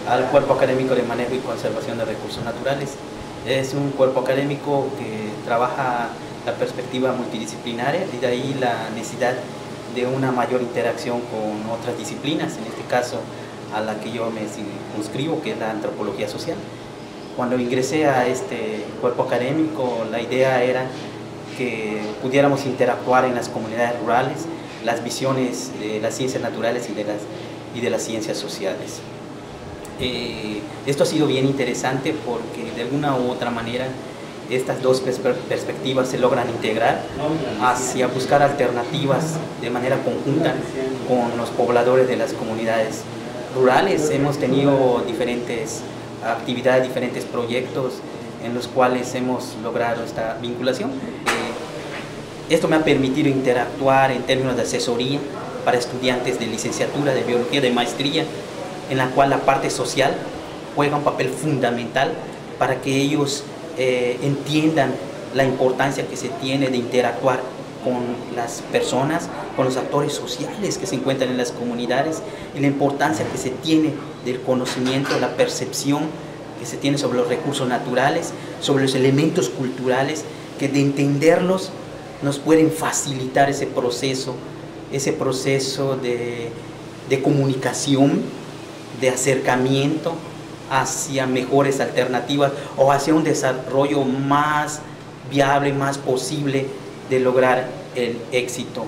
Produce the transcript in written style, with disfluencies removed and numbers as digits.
al Cuerpo Académico de Manejo y Conservación de Recursos Naturales. Es un cuerpo académico que trabaja la perspectiva multidisciplinaria y de ahí la necesidad de una mayor interacción con otras disciplinas, en este caso a la que yo me circunscribo, que es la antropología social. Cuando ingresé a este cuerpo académico, la idea era que pudiéramos interactuar en las comunidades rurales, las visiones de las ciencias naturales y de las ciencias sociales. Esto ha sido bien interesante porque de alguna u otra manera estas dos perspectivas se logran integrar hacia buscar alternativas de manera conjunta con los pobladores de las comunidades rurales. Hemos tenido diferentes actividades, diferentes proyectos en los cuales hemos logrado esta vinculación. Esto me ha permitido interactuar en términos de asesoría para estudiantes de licenciatura, de biología, de maestría, en la cual la parte social juega un papel fundamental para que ellos entiendan la importancia que se tiene de interactuar con las personas, con los actores sociales que se encuentran en las comunidades y la importancia que se tiene del conocimiento, la percepción que se tiene sobre los recursos naturales, sobre los elementos culturales, que de entenderlos nos pueden facilitar ese proceso de comunicación, de acercamiento hacia mejores alternativas o hacia un desarrollo más viable, más posible de lograr el éxito.